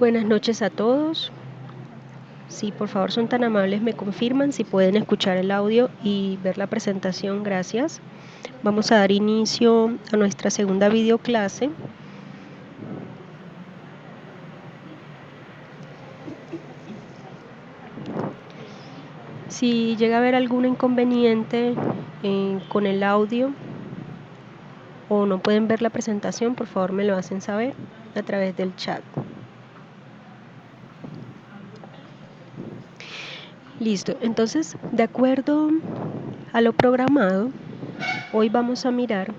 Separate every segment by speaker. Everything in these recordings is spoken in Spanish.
Speaker 1: Buenas noches a todos. Si por favor son tan amables, me confirman si pueden escuchar el audio y ver la presentación. Gracias. Vamos a dar inicio a nuestra segunda videoclase. Si llega a haber algún inconveniente con el audio o no pueden ver la presentación, por favor me lo hacen saber a través del chat. Listo, entonces, de acuerdo a lo programado, hoy vamos a mirar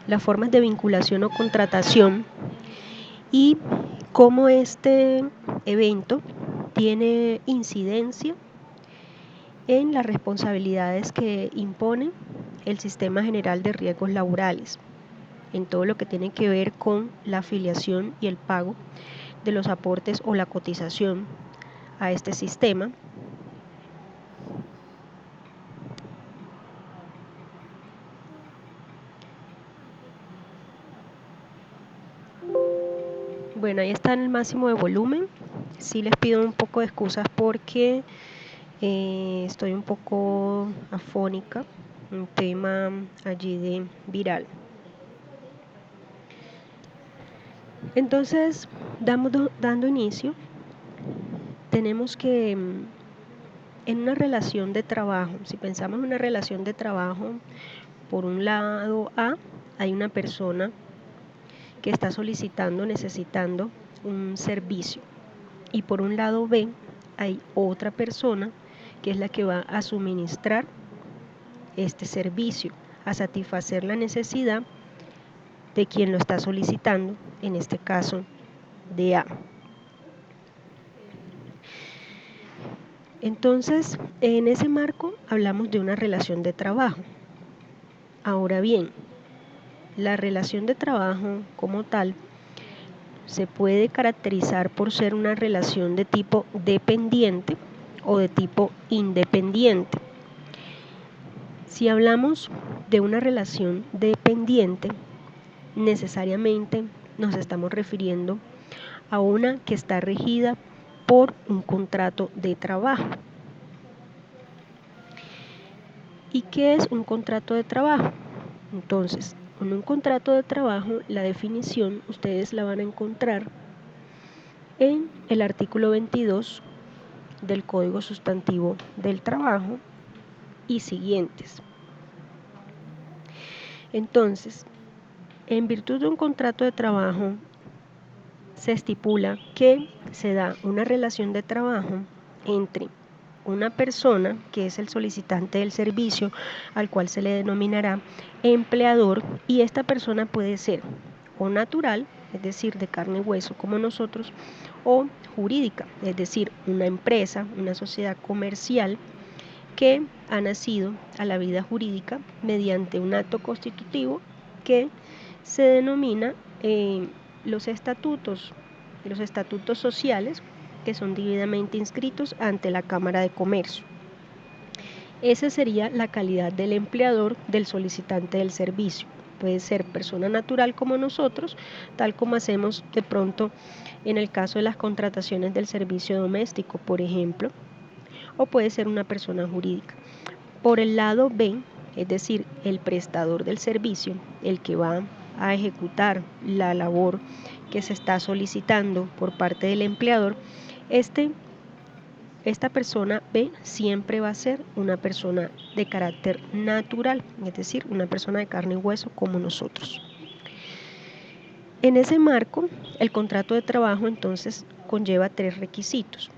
Speaker 1: las formas de vinculación o contratación y cómo este evento tiene incidencia en las responsabilidades que impone el Sistema General de Riesgos Laborales, en todo lo que tiene que ver con la afiliación y el pago de los aportes o la cotización a este sistema. Bueno, ahí está en el máximo de volumen. Sí les pido un poco de excusas porque estoy un poco afónica, un tema allí de viral. Entonces, dando inicio, tenemos que en una relación de trabajo, si pensamos en una relación de trabajo, por un lado A, hay una persona que está solicitando, necesitando un servicio. Y por un lado B, hay otra persona que es la que va a suministrar este servicio, a satisfacer la necesidad de quien lo está solicitando, en este caso de A. Entonces, en ese marco hablamos de una relación de trabajo. Ahora bien, la relación de trabajo como tal se puede caracterizar por ser una relación de tipo dependiente o de tipo independiente. Si hablamos de una relación dependiente, necesariamente nos estamos refiriendo a una que está regida por un contrato de trabajo. ¿Y qué es un contrato de trabajo? Entonces, en un contrato de trabajo, la definición ustedes la van a encontrar en el artículo 22 del Código Sustantivo del Trabajo y siguientes. Entonces, en virtud de un contrato de trabajo, se estipula que se da una relación de trabajo entre una persona, que es el solicitante del servicio, al cual se le denominará empleador, y esta persona puede ser o natural, es decir, de carne y hueso como nosotros, o jurídica, es decir, una empresa, una sociedad comercial que ha nacido a la vida jurídica mediante un acto constitutivo que se denomina los estatutos sociales, que son debidamente inscritos ante la Cámara de Comercio. Esa sería la calidad del empleador del solicitante del servicio. Puede ser persona natural como nosotros, tal como hacemos de pronto en el caso de las contrataciones del servicio doméstico, por ejemplo, o puede ser una persona jurídica. Por el lado B, es decir, el prestador del servicio, el que va a ejecutar la labor que se está solicitando por parte del empleador, esta persona B siempre va a ser una persona de carácter natural, es decir, una persona de carne y hueso como nosotros. En ese marco, el contrato de trabajo entonces conlleva 3 requisitos.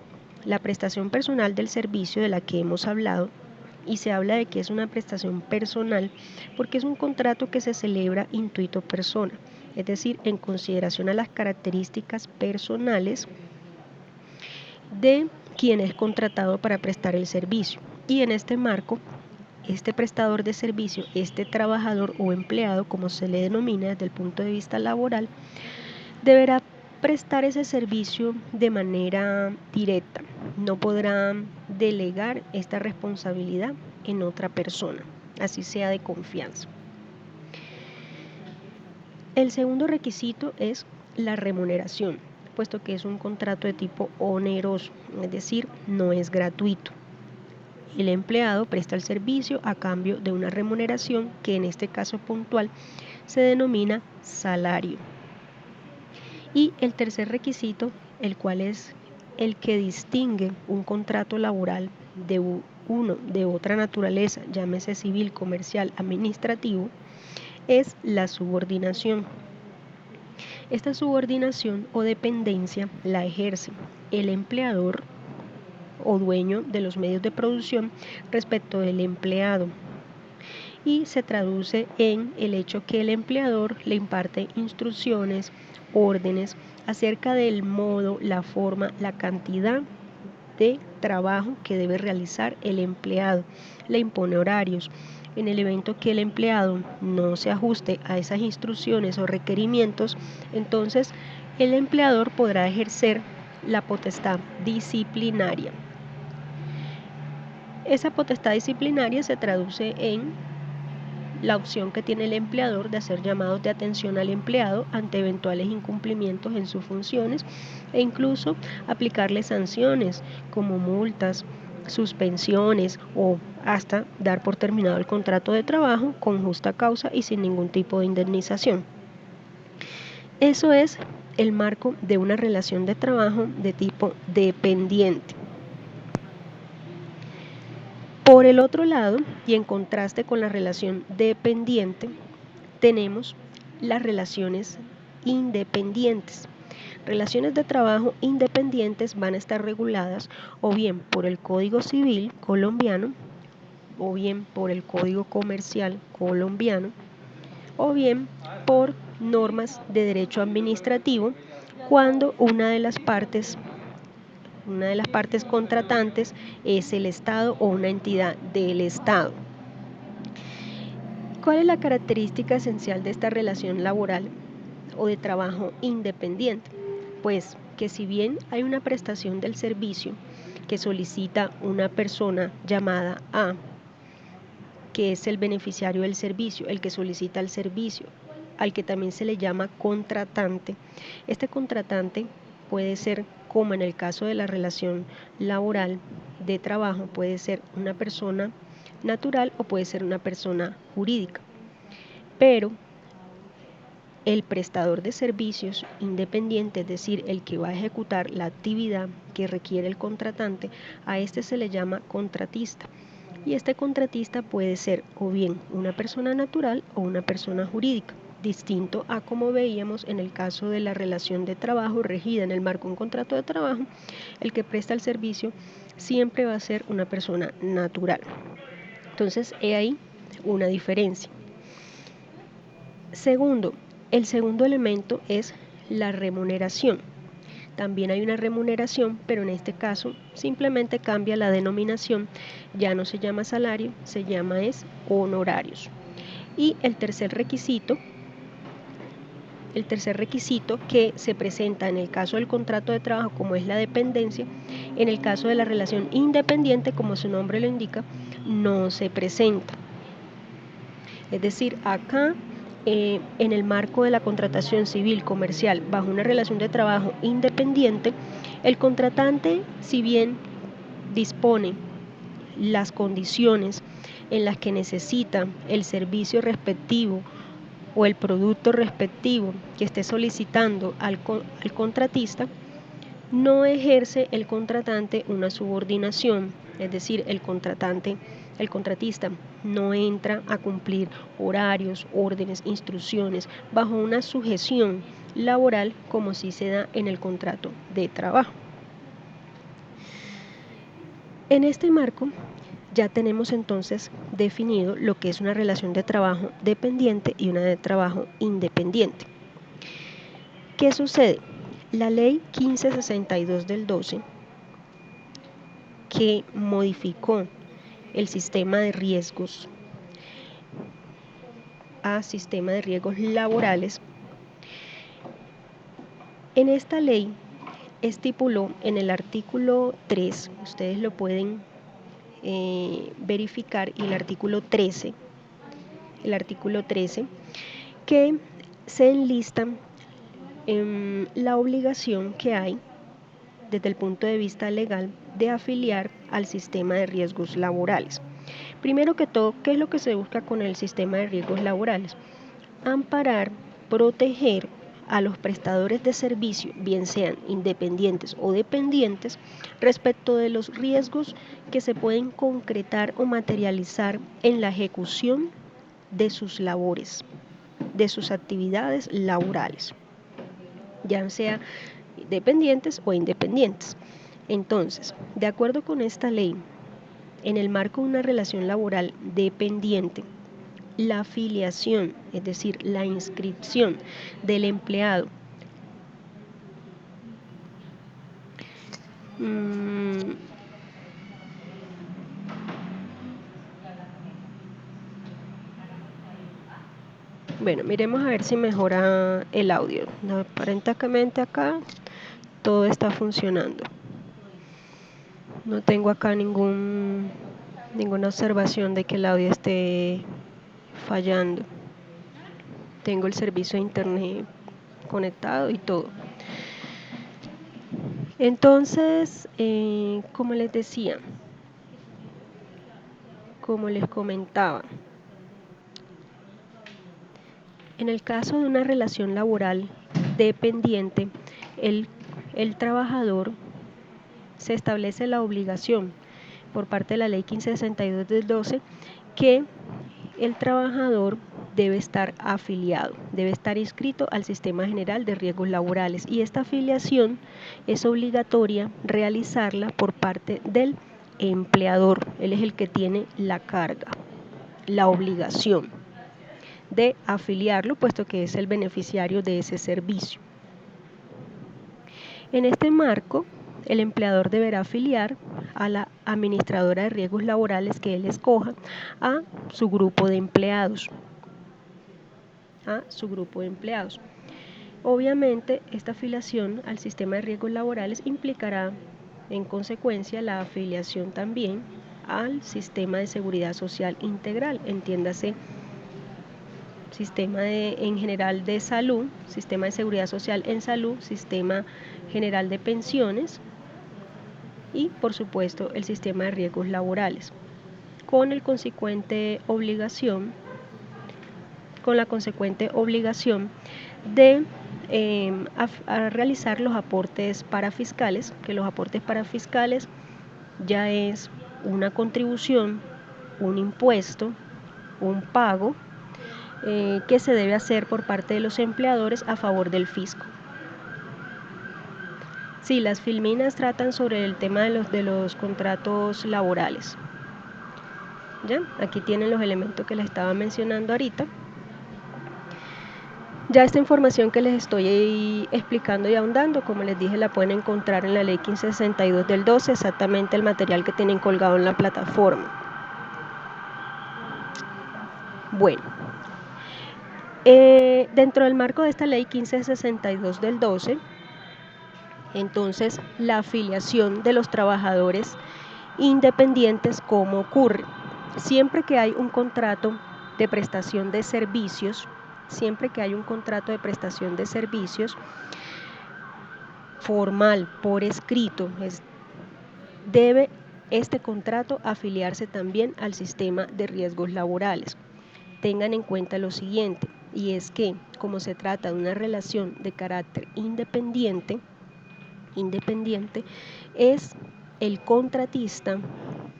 Speaker 1: La prestación personal del servicio de la que hemos hablado, y se habla de que es una prestación personal porque es un contrato que se celebra intuito persona, es decir, en consideración a las características personales de quien es contratado para prestar el servicio. Y en este marco, este prestador de servicio, este trabajador o empleado, como se le denomina desde el punto de vista laboral, deberá prestar ese servicio de manera directa. No podrá delegar esta responsabilidad en otra persona, así sea de confianza. El segundo requisito es la remuneración. puesto que es un contrato de tipo oneroso, es decir, no es gratuito. El empleado presta el servicio a cambio de una remuneración que en este caso puntual se denomina salario. Y el tercer requisito, el cual es el que distingue un contrato laboral de uno de otra naturaleza, llámese civil, comercial, administrativo, es la subordinación. Esta subordinación o dependencia la ejerce el empleador o dueño de los medios de producción respecto del empleado, y se traduce en el hecho que el empleador le imparte instrucciones, órdenes acerca del modo, la forma, la cantidad de trabajo que debe realizar el empleado. Le impone horarios. En el evento que el empleado no se ajuste a esas instrucciones o requerimientos, entonces el empleador podrá ejercer la potestad disciplinaria. Esa potestad disciplinaria se traduce en la opción que tiene el empleador de hacer llamados de atención al empleado ante eventuales incumplimientos en sus funciones e incluso aplicarle sanciones como multas, suspensiones o hasta dar por terminado el contrato de trabajo con justa causa y sin ningún tipo de indemnización. Eso es el marco de una relación de trabajo de tipo dependiente. Por el otro lado, y en contraste con la relación dependiente, tenemos las relaciones independientes. Relaciones de trabajo independientes van a estar reguladas o bien por el Código Civil colombiano, o bien por el Código Comercial colombiano, o bien por normas de derecho administrativo cuando una de las partes contratantes es el Estado o una entidad del Estado. ¿Cuál es la característica esencial de esta relación laboral o de trabajo independiente? Pues que si bien hay una prestación del servicio que solicita una persona llamada A, que es el beneficiario del servicio, el que solicita el servicio, al que también se le llama contratante, este contratante puede ser, como en el caso de la relación laboral de trabajo, puede ser una persona natural o puede ser una persona jurídica. Pero el prestador de servicios independiente, es decir, el que va a ejecutar la actividad que requiere el contratante, a este se le llama contratista. Y este contratista puede ser o bien una persona natural o una persona jurídica, distinto a como veíamos en el caso de la relación de trabajo regida en el marco de un contrato de trabajo. El que presta el servicio siempre va a ser una persona natural. Entonces, he ahí una diferencia. Segundo, el segundo elemento es la remuneración. También hay una remuneración, pero en este caso simplemente cambia la denominación, ya no se llama salario, se llama honorarios. Y el tercer requisito que se presenta en el caso del contrato de trabajo, como es la dependencia, en el caso de la relación independiente, como su nombre lo indica, no se presenta. Es decir, acá en el marco de la contratación civil comercial bajo una relación de trabajo independiente, el contratante, si bien dispone las condiciones en las que necesita el servicio respectivo o el producto respectivo que esté solicitando al contratista, no ejerce el contratante una subordinación, es decir, el contratista no entra a cumplir horarios, órdenes, instrucciones bajo una sujeción laboral como sí se da en el contrato de trabajo. En este marco ya tenemos entonces definido lo que es una relación de trabajo dependiente y una de trabajo independiente. ¿Qué sucede? La ley 1562 del 12, que modificó el sistema de riesgos a sistema de riesgos laborales, en esta ley estipuló en el artículo 3, ustedes lo pueden verificar, y el artículo 13, que se enlistan la obligación que hay desde el punto de vista legal de afiliar al sistema de riesgos laborales. Primero que todo, ¿qué es lo que se busca con el sistema de riesgos laborales? Amparar, proteger a los prestadores de servicio, bien sean independientes o dependientes, respecto de los riesgos que se pueden concretar o materializar en la ejecución de sus labores, de sus actividades laborales, ya sea dependientes o independientes. Entonces, de acuerdo con esta ley, en el marco de una relación laboral dependiente, la afiliación, es decir, la inscripción del empleado bueno, miremos a ver si mejora el audio. Aparentemente acá todo está funcionando. No tengo acá ninguna observación de que el audio esté fallando. Tengo el servicio de internet conectado y todo. Entonces, como les decía, como les comentaba, en el caso de una relación laboral dependiente, el trabajador se establece la obligación por parte de la ley 1562 del 12 que el trabajador debe estar afiliado, debe estar inscrito al Sistema General de Riesgos Laborales, y esta afiliación es obligatoria realizarla por parte del empleador. Él es el que tiene la carga, la obligación de afiliarlo, puesto que es el beneficiario de ese servicio. En este marco, el empleador deberá afiliar a la administradora de riesgos laborales que él escoja a su grupo de empleados. Obviamente, esta afiliación al sistema de riesgos laborales implicará, en consecuencia, la afiliación también al sistema de seguridad social integral, entiéndase sistema en general de salud, sistema de seguridad social en salud, sistema general de pensiones y, por supuesto, el sistema de riesgos laborales, con la consecuente obligación de a realizar los aportes parafiscales, que los aportes parafiscales ya es una contribución, un impuesto, un pago que se debe hacer por parte de los empleadores a favor del fisco. Sí, las filminas tratan sobre el tema de los contratos laborales. ¿Ya? Aquí tienen los elementos que les estaba mencionando ahorita. Ya esta información que les estoy explicando y ahondando, como les dije, la pueden encontrar en la ley 1562 del 12, exactamente el material que tienen colgado en la plataforma. Bueno, dentro del marco de esta ley 1562 del 12, entonces la afiliación de los trabajadores independientes, ¿cómo ocurre? Siempre que hay un contrato de prestación de servicios, formal, por escrito, debe este contrato afiliarse también al sistema de riesgos laborales. Tengan en cuenta lo siguiente, y es que como se trata de una relación de carácter independiente, es el contratista,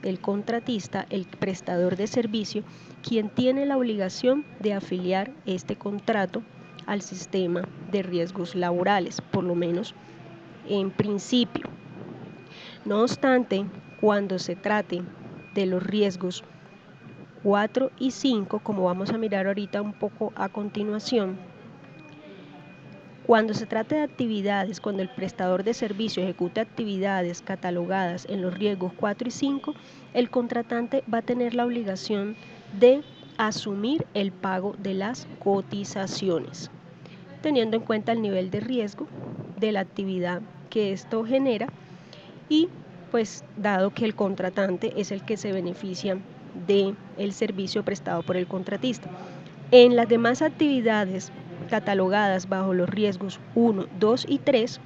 Speaker 1: el prestador de servicio, quien tiene la obligación de afiliar este contrato al sistema de riesgos laborales, por lo menos en principio. No obstante, cuando se trate de los riesgos 4 y 5, como vamos a mirar ahorita un poco a continuación, cuando se trate de actividades, cuando el prestador de servicio ejecuta actividades catalogadas en los riesgos 4 y 5, el contratante va a tener la obligación de asumir el pago de las cotizaciones, teniendo en cuenta el nivel de riesgo de la actividad que esto genera y pues dado que el contratante es el que se beneficia del servicio prestado por el contratista. En las demás actividades catalogadas bajo los riesgos 1, 2 y 3,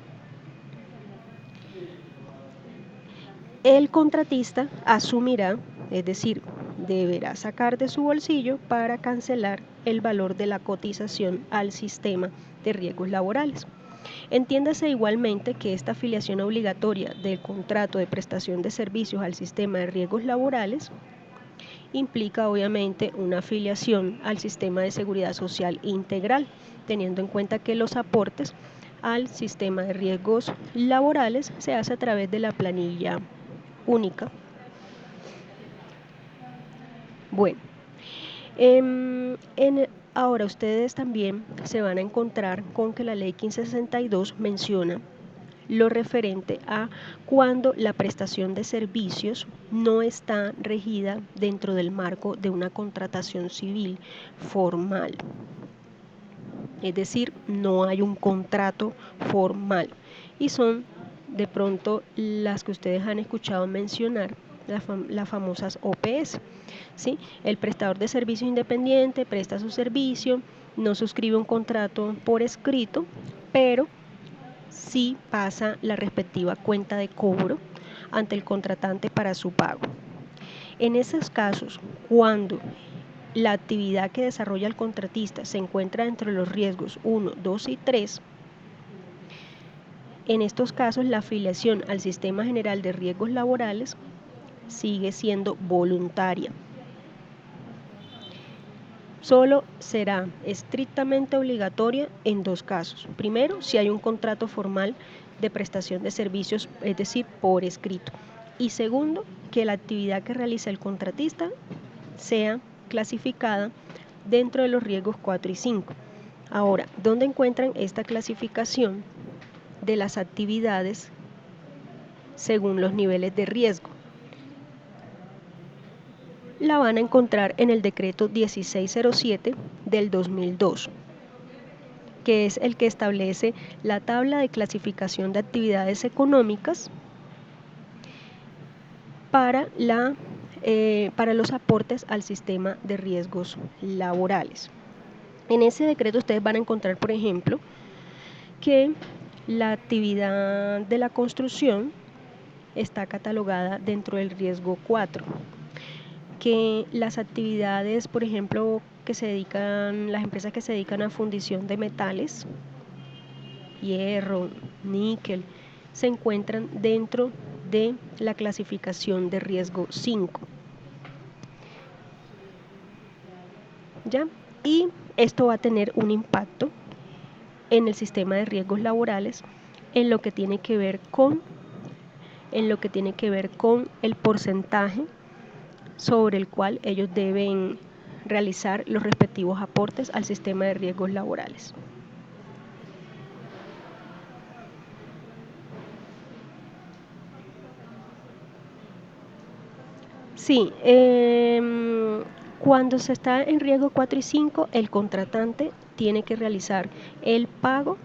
Speaker 1: el contratista asumirá, es decir, deberá sacar de su bolsillo para cancelar el valor de la cotización al sistema de riesgos laborales. Entiéndase igualmente que esta afiliación obligatoria del contrato de prestación de servicios al sistema de riesgos laborales implica obviamente una afiliación al sistema de seguridad social integral, teniendo en cuenta que los aportes al sistema de riesgos laborales se hace a través de la planilla única. Bueno, ahora ustedes también se van a encontrar con que la ley 1562 menciona lo referente a cuando la prestación de servicios no está regida dentro del marco de una contratación civil formal. Es decir, no hay un contrato formal y son de pronto las que ustedes han escuchado mencionar, las famosas OPS. ¿Sí? El prestador de servicio independiente presta su servicio, no suscribe un contrato por escrito, pero sí pasa la respectiva cuenta de cobro ante el contratante para su pago. En esos casos, cuando la actividad que desarrolla el contratista se encuentra dentro de los riesgos 1, 2 y 3, en estos casos la afiliación al Sistema General de Riesgos Laborales sigue siendo voluntaria. Solo será estrictamente obligatoria en dos casos. Primero, si hay un contrato formal de prestación de servicios, es decir, por escrito. Y segundo, que la actividad que realiza el contratista sea clasificada dentro de los riesgos 4 y 5. Ahora, ¿dónde encuentran esta clasificación de las actividades según los niveles de riesgo? La van a encontrar en el decreto 1607 del 2002, que es el que establece la tabla de clasificación de actividades económicas para los aportes al sistema de riesgos laborales. En ese decreto ustedes van a encontrar, por ejemplo, que la actividad de la construcción está catalogada dentro del riesgo 4, que las actividades, por ejemplo, las empresas que se dedican a fundición de metales, hierro, níquel, se encuentran dentro de la clasificación de riesgo 5. ¿Ya? Y esto va a tener un impacto en el sistema de riesgos laborales en lo que tiene que ver con el porcentaje sobre el cual ellos deben realizar los respectivos aportes al sistema de riesgos laborales. Sí, cuando se está en riesgo 4 y 5, el contratante tiene que realizar el pago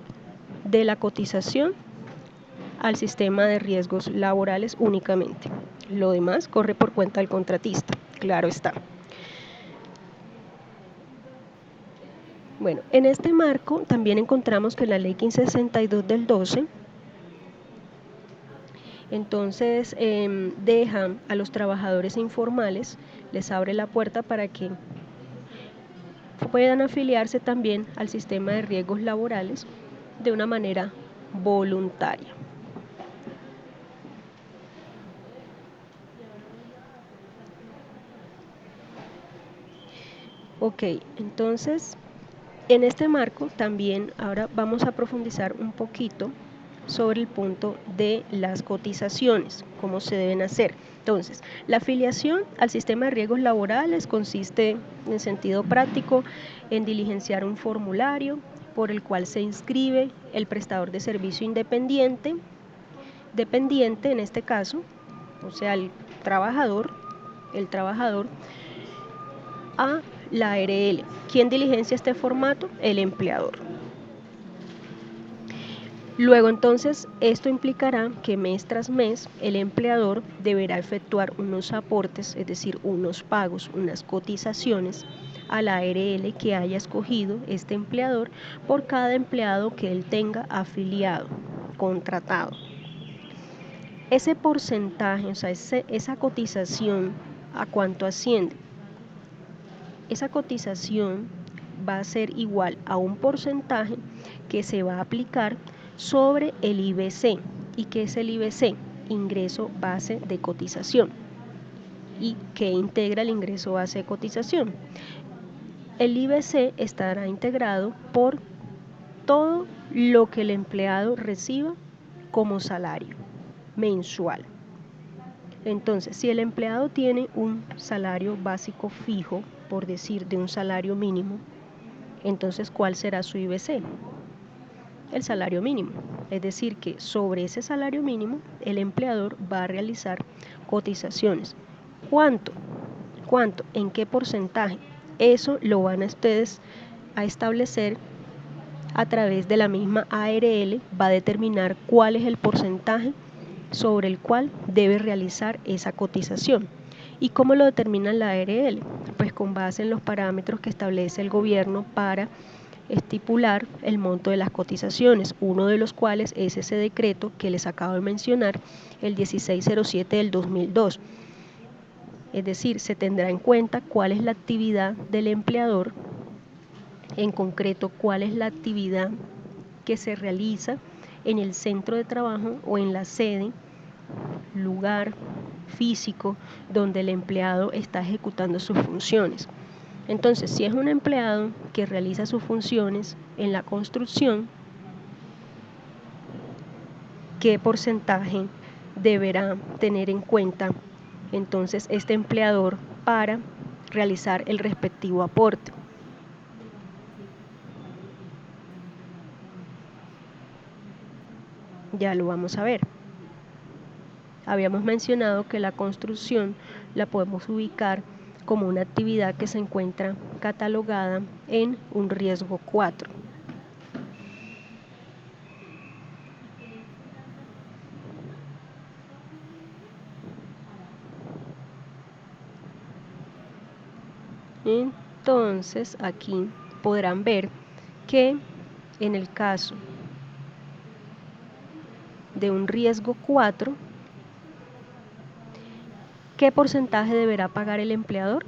Speaker 1: de la cotización al sistema de riesgos laborales únicamente. Lo demás corre por cuenta del contratista, claro está. Bueno, en este marco también encontramos que la ley 1562 del 12 entonces deja a los trabajadores informales, les abre la puerta para que puedan afiliarse también al sistema de riesgos laborales de una manera voluntaria. Ok, entonces en este marco también ahora vamos a profundizar un poquito sobre el punto de las cotizaciones, cómo se deben hacer. Entonces, la afiliación al sistema de riesgos laborales consiste en sentido práctico en diligenciar un formulario por el cual se inscribe el prestador de servicio dependiente en este caso, o sea, el trabajador a la ARL. ¿Quién diligencia este formato? El empleador. Luego entonces esto implicará que mes tras mes el empleador deberá efectuar unos aportes, es decir, unos pagos, unas cotizaciones a la ARL que haya escogido este empleador por cada empleado que él tenga afiliado, contratado. Ese porcentaje, o sea, esa cotización, ¿a cuánto asciende? Esa cotización va a ser igual a un porcentaje que se va a aplicar sobre el IBC. ¿Y qué es el IBC? Ingreso base de cotización. ¿Y qué integra el ingreso base de cotización? El IBC estará integrado por todo lo que el empleado reciba como salario mensual. Entonces, si el empleado tiene un salario básico fijo, por decir de un salario mínimo, entonces ¿cuál será su IBC? El salario mínimo. Es decir, que sobre ese salario mínimo el empleador va a realizar cotizaciones. ¿Cuánto? ¿Cuánto? ¿En qué porcentaje? Eso lo van a ustedes a establecer a través de la misma ARL, va a determinar cuál es el porcentaje sobre el cual debe realizar esa cotización. ¿Y cómo lo determina la ARL? Pues con base en los parámetros que establece el gobierno para estipular el monto de las cotizaciones, uno de los cuales es ese decreto que les acabo de mencionar, el 1607 del 2002. Es decir, se tendrá en cuenta cuál es la actividad del empleador, en concreto cuál es la actividad que se realiza en el centro de trabajo o en la sede, lugar físico donde el empleado está ejecutando sus funciones. Entonces, si es un empleado que realiza sus funciones en la construcción, ¿qué porcentaje deberá tener en cuenta entonces este empleador para realizar el respectivo aporte? Ya lo vamos a ver. Habíamos mencionado que la construcción la podemos ubicar como una actividad que se encuentra catalogada en un riesgo 4. Entonces aquí podrán ver que en el caso de un riesgo 4, ¿qué porcentaje deberá pagar el empleador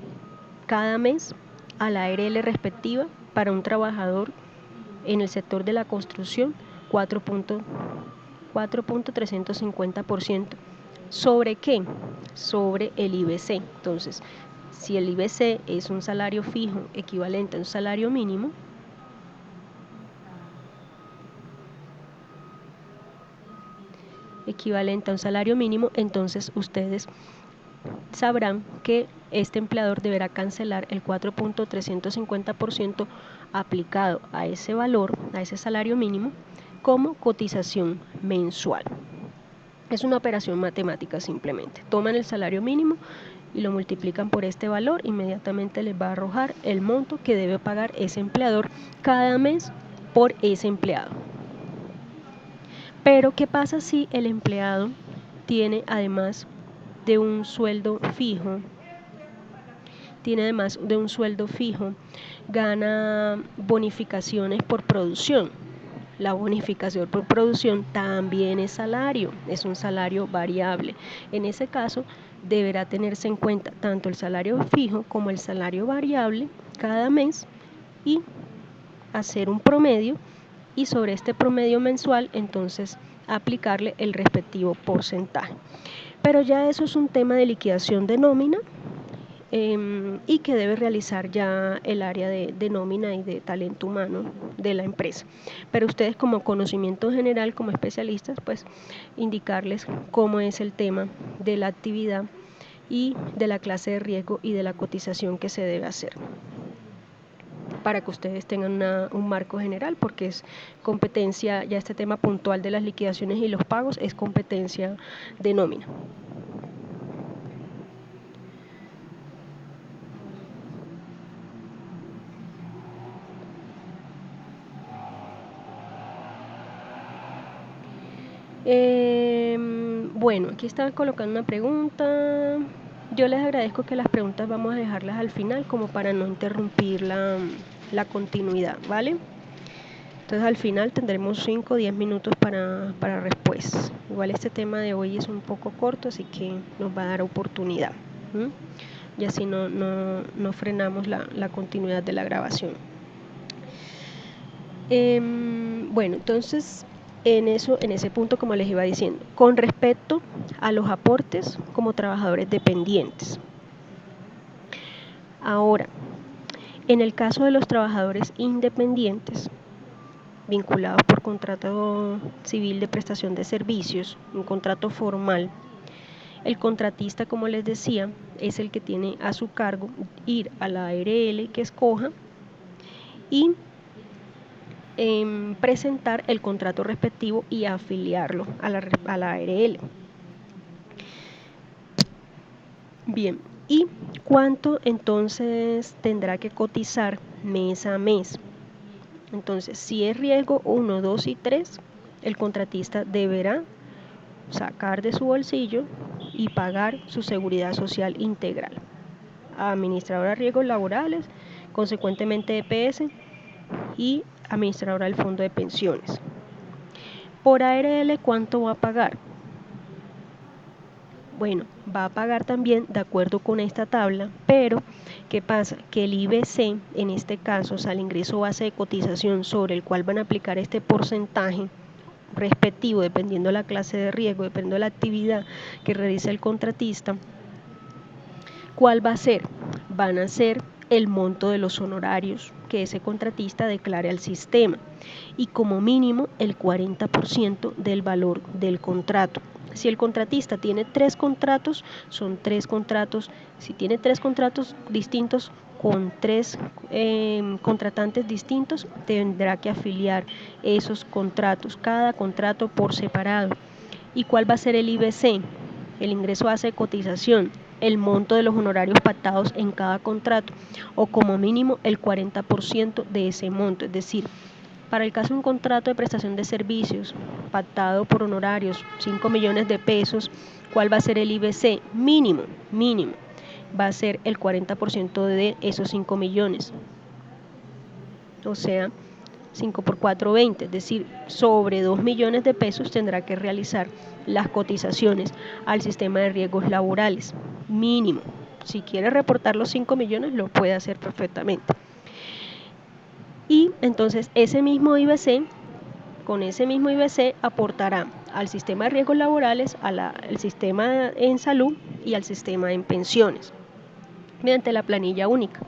Speaker 1: cada mes a la ARL respectiva para un trabajador en el sector de la construcción? 4.350%. ¿Sobre qué? Sobre el IBC. Entonces, si el IBC es un salario fijo equivalente a un salario mínimo, entonces ustedes sabrán que este empleador deberá cancelar el 4.350% aplicado a ese valor, a ese salario mínimo, como cotización mensual. Es una operación matemática simplemente. Toman el salario mínimo y lo multiplican por este valor, inmediatamente les va a arrojar el monto que debe pagar ese empleador cada mes por ese empleado. Pero ¿qué pasa si el empleado tiene además de un sueldo fijo, gana bonificaciones por producción? La bonificación por producción también es salario, es un salario variable. En ese caso, deberá tenerse en cuenta tanto el salario fijo como el salario variable cada mes y hacer un promedio, y sobre este promedio mensual entonces aplicarle el respectivo porcentaje. Pero ya eso es un tema de liquidación de nómina y que debe realizar ya el área de nómina y de talento humano de la empresa. Pero ustedes, como conocimiento general, como especialistas, pues indicarles cómo es el tema de la actividad y de la clase de riesgo y de la cotización que se debe hacer, para que ustedes tengan un marco general, porque es competencia, ya este tema puntual de las liquidaciones y los pagos es competencia de nómina. Bueno, aquí estaba colocando una pregunta. Yo les agradezco que las preguntas vamos a dejarlas al final como para no interrumpir la continuidad, ¿vale? Entonces al final tendremos 5 o 10 minutos para respuestas. Igual este tema de hoy es un poco corto, así que nos va a dar oportunidad. Y así no frenamos la continuidad de la grabación. Bueno, entonces en ese punto, como les iba diciendo, con respecto a los aportes como trabajadores dependientes. Ahora, en el caso de los trabajadores independientes, vinculados por contrato civil de prestación de servicios, un contrato formal, el contratista, como les decía, es el que tiene a su cargo ir a la ARL que escoja y presentar el contrato respectivo y afiliarlo a la ARL. Bien, ¿y cuánto entonces tendrá que cotizar mes a mes? Entonces, si es riesgo 1, 2 y 3, el contratista deberá sacar de su bolsillo y pagar su seguridad social integral. Administradora de riesgos laborales, consecuentemente EPS y administradora del fondo de pensiones. Por ARL, ¿cuánto va a pagar? Bueno, va a pagar también de acuerdo con esta tabla, pero ¿qué pasa? Que el IBC, en este caso, o sea, el ingreso base de cotización sobre el cual van a aplicar este porcentaje respectivo, dependiendo de la clase de riesgo, dependiendo de la actividad que realiza el contratista, ¿cuál va a ser? Van a ser el monto de los honorarios que ese contratista declare al sistema y como mínimo el 40% del valor del contrato. Si el contratista tiene 3 contratos, son 3 contratos. Si tiene 3 contratos distintos con 3 contratantes distintos, tendrá que afiliar esos contratos, cada contrato por separado. ¿Y cuál va a ser el IBC? El ingreso base de cotización, el monto de los honorarios pactados en cada contrato o como mínimo el 40% de ese monto. Es decir, para el caso de un contrato de prestación de servicios pactado por honorarios 5 millones de pesos, ¿cuál va a ser el IBC? Mínimo, va a ser el 40% de esos 5 millones. O sea, 5 por 4, 20, es decir, sobre 2 millones de pesos tendrá que realizar las cotizaciones al sistema de riesgos laborales, mínimo. Si quiere reportar los 5 millones, lo puede hacer perfectamente. Y entonces ese mismo IBC, con ese mismo IBC aportará al sistema de riesgos laborales, al sistema en salud y al sistema en pensiones, mediante la planilla única.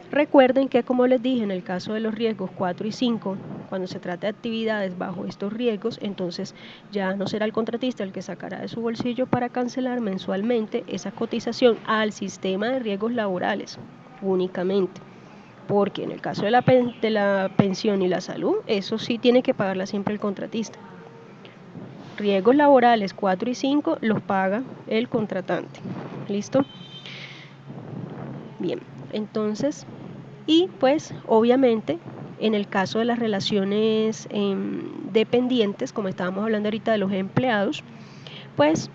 Speaker 1: Recuerden que, como les dije, en el caso de los riesgos 4 y 5, cuando se trata de actividades bajo estos riesgos, entonces ya no será el contratista el que sacará de su bolsillo para cancelar mensualmente esa cotización al sistema de riesgos laborales únicamente. Porque en el caso de la pensión y la salud, eso sí tiene que pagarla siempre el contratista. Riesgos laborales 4 y 5 los paga el contratante. ¿Listo? Bien, entonces, y pues obviamente en el caso de las relaciones dependientes, como estábamos hablando ahorita de los empleados, pues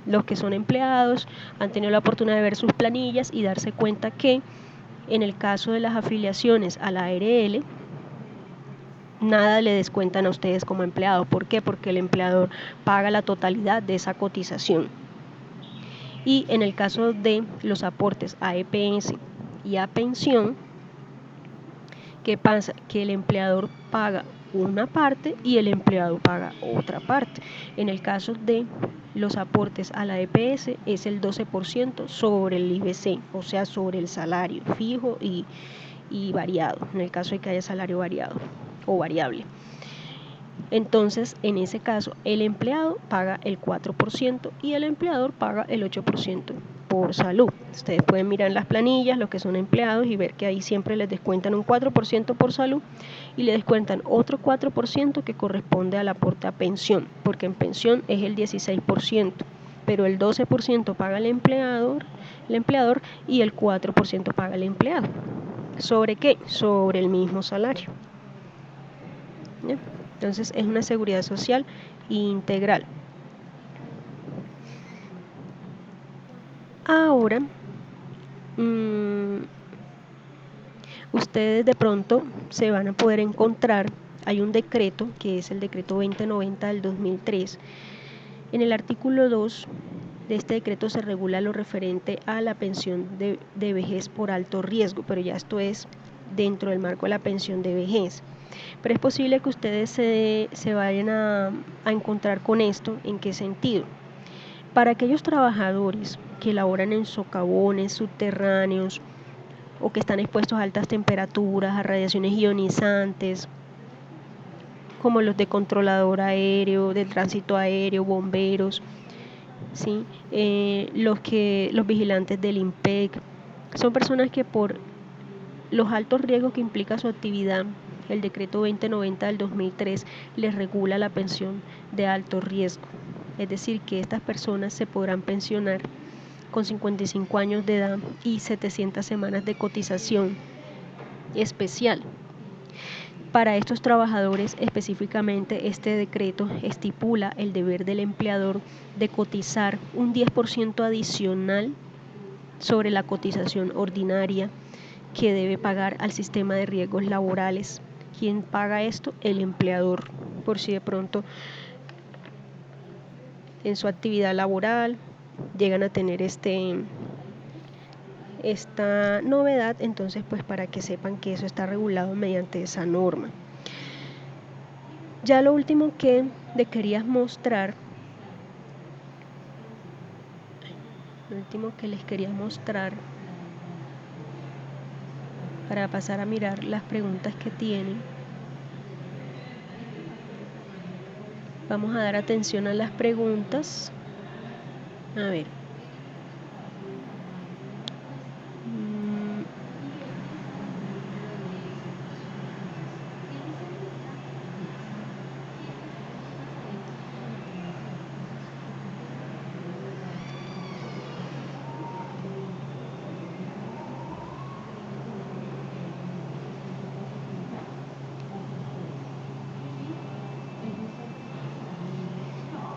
Speaker 1: los que son empleados han tenido la oportunidad de ver sus planillas y darse cuenta que en el caso de las afiliaciones a la ARL, nada le descuentan a ustedes como empleados. ¿Por qué? Porque el empleador paga la totalidad de esa cotización. Y en el caso de los aportes a EPS y a pensión, ¿qué pasa? Que el empleador paga una parte y el empleado paga otra parte. En el caso de los aportes a la EPS es el 12% sobre el IBC, o sea, sobre el salario fijo y variado, en el caso de que haya salario variado o variable. Entonces, en ese caso, el empleado paga el 4% y el empleador paga el 8% por salud. Ustedes pueden mirar en las planillas los que son empleados y ver que ahí siempre les descuentan un 4% por salud y le descuentan otro 4% que corresponde al aporte a pensión, porque en pensión es el 16%, pero el 12% paga el empleador y el 4% paga el empleado. ¿Sobre qué? Sobre el mismo salario. ¿Bien? Entonces es una seguridad social integral. Ahora, ustedes de pronto se van a poder encontrar, hay un decreto que es el decreto 2090 del 2003. En el artículo 2 de este decreto se regula lo referente a la pensión de vejez por alto riesgo, pero ya esto es dentro del marco de la pensión de vejez. Pero es posible que ustedes se vayan a encontrar con esto. ¿En qué sentido? Para aquellos trabajadores que laboran en socavones subterráneos o que están expuestos a altas temperaturas, a radiaciones ionizantes, como los de controlador aéreo, de tránsito aéreo, bomberos, ¿sí? Los vigilantes del IMPEC, son personas que por los altos riesgos que implica su actividad, el decreto 2090 del 2003 les regula la pensión de alto riesgo. Es decir, que estas personas se podrán pensionar con 55 años de edad y 700 semanas de cotización especial. Para estos trabajadores específicamente este decreto estipula el deber del empleador de cotizar un 10% adicional sobre la cotización ordinaria que debe pagar al sistema de riesgos laborales. ¿Quién paga esto? El empleador, por si de pronto en su actividad laboral llegan a tener esta novedad, entonces pues para que sepan que eso está regulado mediante esa norma. Ya lo último que les quería mostrar, para pasar a mirar las preguntas que tienen. Vamos a dar atención a las preguntas. A ver.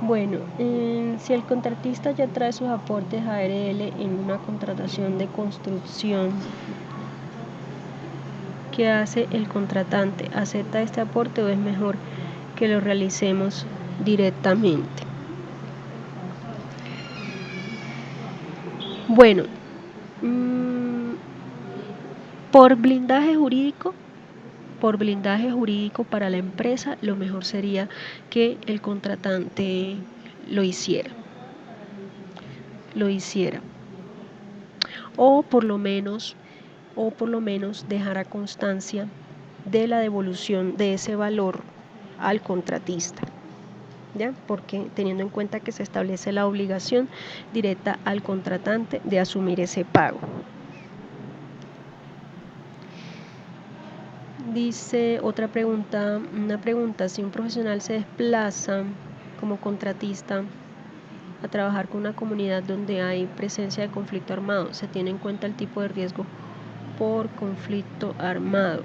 Speaker 1: Bueno, si el contratista ya trae sus aportes ARL en una contratación de construcción, ¿qué hace el contratante? ¿Acepta este aporte o es mejor que lo realicemos directamente? Bueno, por blindaje jurídico para la empresa, lo mejor sería que el contratante lo hiciera. O por lo menos dejara constancia de la devolución de ese valor al contratista, ¿ya? Porque teniendo en cuenta que se establece la obligación directa al contratante de asumir ese pago. Dice otra pregunta, si un profesional se desplaza como contratista a trabajar con una comunidad donde hay presencia de conflicto armado, ¿se tiene en cuenta el tipo de riesgo por conflicto armado?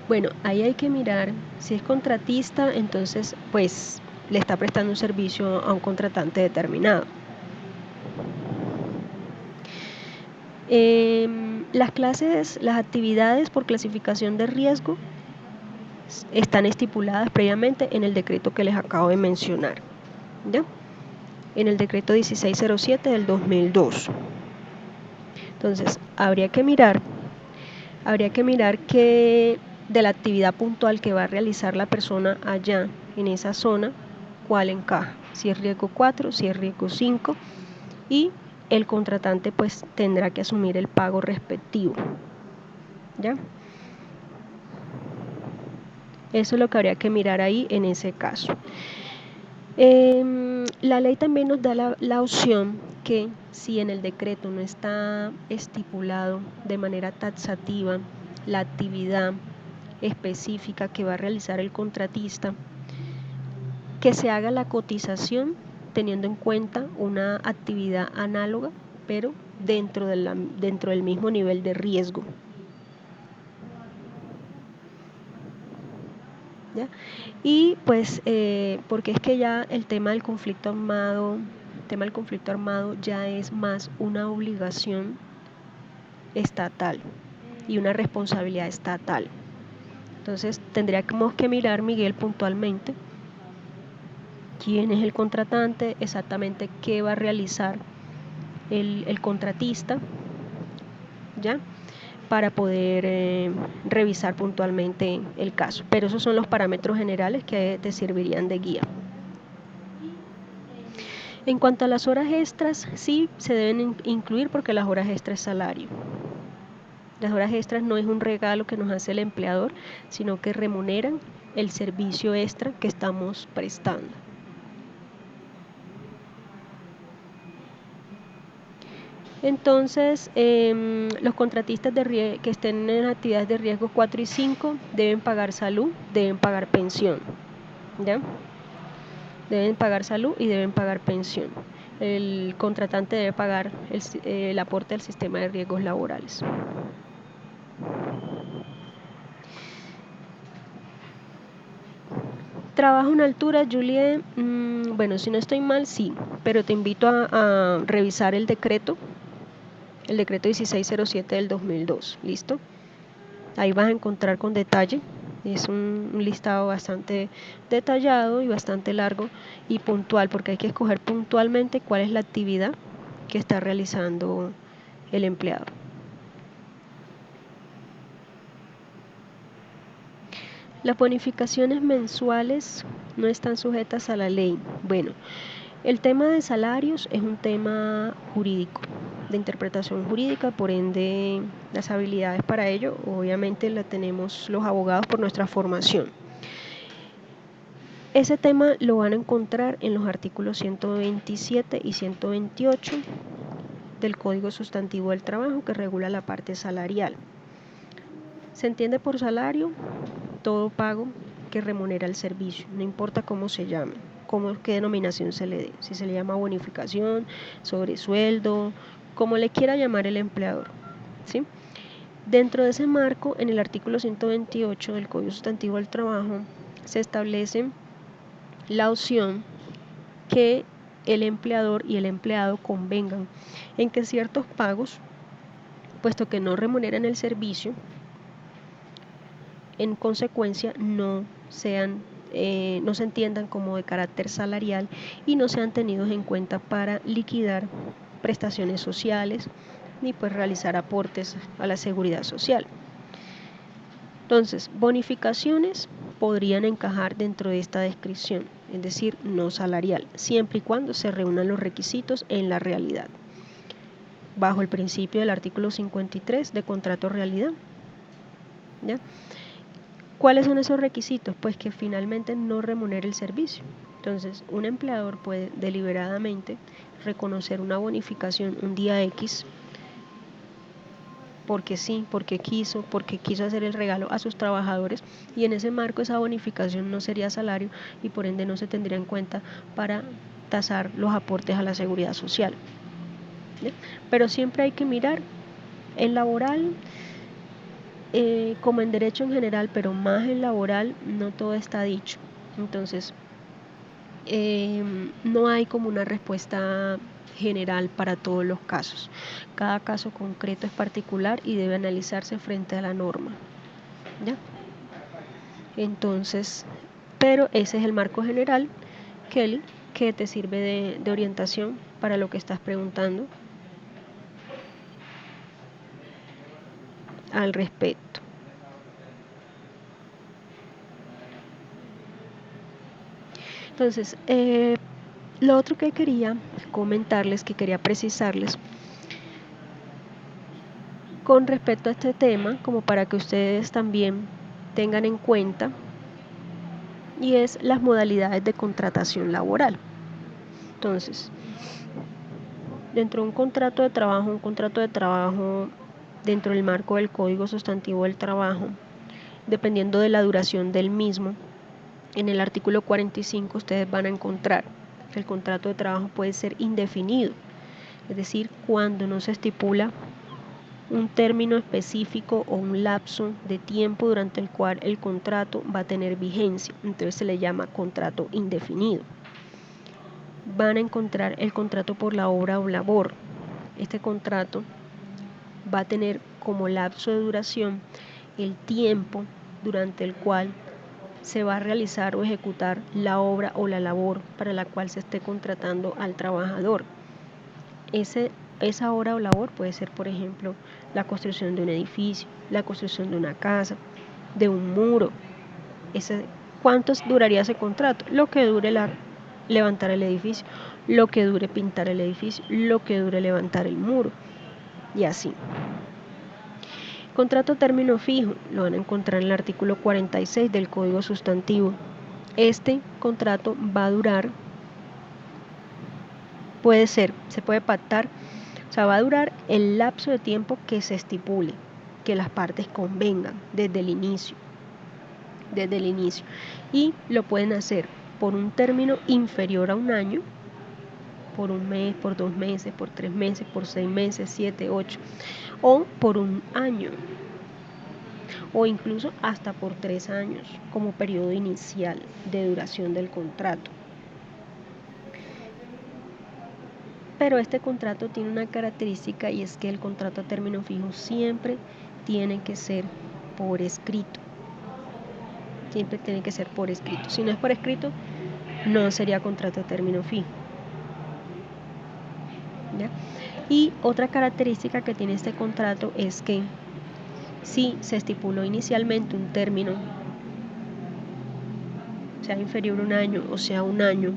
Speaker 1: Bueno, ahí hay que mirar, si es contratista, entonces pues le está prestando un servicio a un contratante determinado. Las actividades por clasificación de riesgo están estipuladas previamente en el decreto que les acabo de mencionar, ¿ya? En el decreto 1607 del 2002. Entonces, habría que mirar que de la actividad puntual que va a realizar la persona allá en esa zona, cuál encaja, si es riesgo 4, si es riesgo 5, y el contratante pues tendrá que asumir el pago respectivo, ¿ya? Eso es lo que habría que mirar ahí en ese caso. La ley también nos da la opción que si en el decreto no está estipulado de manera taxativa la actividad específica que va a realizar el contratista, que se haga la cotización teniendo en cuenta una actividad análoga, pero dentro del mismo nivel de riesgo. ¿Ya? Y pues porque es que ya el tema del conflicto armado tema del conflicto armado ya es más una obligación estatal y una responsabilidad estatal. Entonces tendríamos que mirar, Miguel, puntualmente quién es el contratante, exactamente qué va a realizar el contratista, ¿ya? Para poder revisar puntualmente el caso. Pero esos son los parámetros generales que te servirían de guía. En cuanto a las horas extras, sí se deben incluir porque las horas extras es salario. Las horas extras no es un regalo que nos hace el empleador, sino que remuneran el servicio extra que estamos prestando. Entonces, los contratistas que estén en actividades de riesgo 4 y 5 deben pagar salud, deben pagar pensión, ¿ya? Deben pagar salud y deben pagar pensión. El contratante debe pagar el aporte al sistema de riesgos laborales. Trabajo en altura, Julie, bueno, si no estoy mal, sí, pero te invito a revisar el decreto 1607 del 2002, ¿listo? Ahí vas a encontrar con detalle, es un listado bastante detallado y bastante largo y puntual, porque hay que escoger puntualmente cuál es la actividad que está realizando el empleado. Las bonificaciones mensuales no están sujetas a la ley. Bueno, el tema de salarios es un tema jurídico, de interpretación jurídica, por ende las habilidades para ello obviamente la tenemos los abogados por nuestra formación. Ese tema lo van a encontrar en los artículos 127 y 128 del Código Sustantivo del Trabajo, que regula la parte salarial. Se entiende por salario todo pago que remunera el servicio, no importa cómo se llame, qué denominación se le dé, si se le llama bonificación, sobresueldo, como le quiera llamar el empleador, ¿sí? Dentro de ese marco, en el artículo 128 del Código Sustantivo del Trabajo, se establece la opción que el empleador y el empleado convengan en que ciertos pagos, puesto que no remuneran el servicio, en consecuencia no se entiendan como de carácter salarial y no sean tenidos en cuenta para liquidar prestaciones sociales ni pues realizar aportes a la seguridad social. Entonces, bonificaciones podrían encajar dentro de esta descripción, es decir, no salarial, siempre y cuando se reúnan los requisitos en la realidad, bajo el principio del artículo 53 de contrato realidad, ¿ya? ¿Cuáles son esos requisitos? Pues que finalmente no remunere el servicio. Entonces, un empleador puede deliberadamente reconocer una bonificación un día X porque sí, porque quiso hacer el regalo a sus trabajadores, y en ese marco esa bonificación no sería salario y por ende no se tendría en cuenta para tasar los aportes a la seguridad social. ¿Sí? Pero siempre hay que mirar en laboral, como en derecho en general, pero más en laboral, no todo está dicho. Entonces, no hay como una respuesta general para todos los casos. Cada caso concreto es particular y debe analizarse frente a la norma, ¿ya? Entonces, pero ese es el marco general, Kelly, que te sirve de orientación para lo que estás preguntando al respecto. Entonces, lo otro que quería comentarles, que quería precisarles con respecto a este tema, como para que ustedes también tengan en cuenta, y es las modalidades de contratación laboral. Entonces, dentro de un contrato de trabajo dentro del marco del Código Sustantivo del Trabajo, dependiendo de la duración del mismo, en el artículo 45 ustedes van a encontrar que el contrato de trabajo puede ser indefinido, es decir, cuando no se estipula un término específico o un lapso de tiempo durante el cual el contrato va a tener vigencia, entonces se le llama contrato indefinido. van a encontrar el contrato por la obra o labor. Este contrato va a tener como lapso de duración el tiempo durante el cual se va a realizar o ejecutar la obra o la labor para la cual se esté contratando al trabajador. Esa obra o labor puede ser, por ejemplo, la construcción de un edificio, la construcción de una casa, de un muro. ¿Cuánto duraría ese contrato? Lo que dure levantar el edificio, lo que dure pintar el edificio, lo que dure levantar el muro, y así. Contrato término fijo, lo van a encontrar en el artículo 46 del Código Sustantivo. Este contrato va a durar, se puede pactar, o sea, va a durar el lapso de tiempo que se estipule, que las partes convengan desde el inicio. Y lo pueden hacer por un término inferior a un año, por un mes, por 2 meses, por 3 meses, por 6 meses, 7, 8, o por un año, o incluso hasta por 3 años como periodo inicial de duración del contrato. Pero este contrato tiene una característica, y es que el contrato a término fijo siempre tiene que ser por escrito. Siempre tiene que ser por escrito. Si no es por escrito, no sería contrato a término fijo. ¿Ya? Y otra característica que tiene este contrato es que si se estipuló inicialmente un término, sea inferior a un año o sea un año,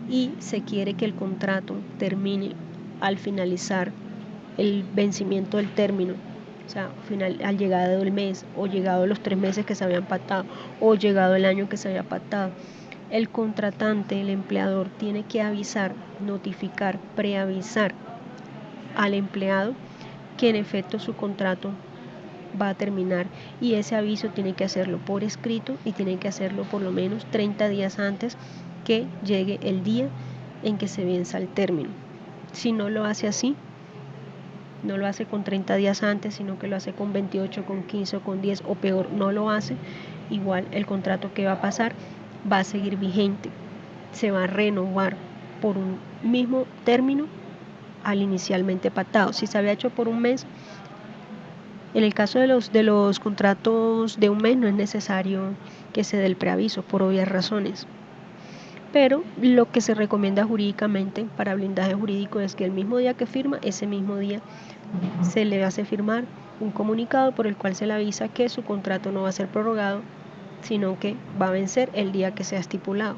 Speaker 1: y se quiere que el contrato termine al finalizar el vencimiento del término, o sea, al llegado del mes, o llegado los 3 meses que se habían pactado, o llegado el año que se había pactado, el contratante, el empleador, tiene que avisar, notificar, preavisar al empleado que en efecto su contrato va a terminar, y ese aviso tiene que hacerlo por escrito y tiene que hacerlo por lo menos 30 días antes que llegue el día en que se venza el término. Si no lo hace así, no lo hace con 30 días antes, sino que lo hace con 28, con 15 o con 10, o peor, no lo hace, igual el contrato que va a pasar va a seguir vigente, se va a renovar por un mismo término al inicialmente pactado. Si se había hecho por un mes, en el caso de los contratos de un mes no es necesario que se dé el preaviso por obvias razones. Pero lo que se recomienda jurídicamente para blindaje jurídico es que el mismo día que firma, ese mismo día se le hace firmar un comunicado por el cual se le avisa que su contrato no va a ser prorrogado, sino que va a vencer el día que sea estipulado.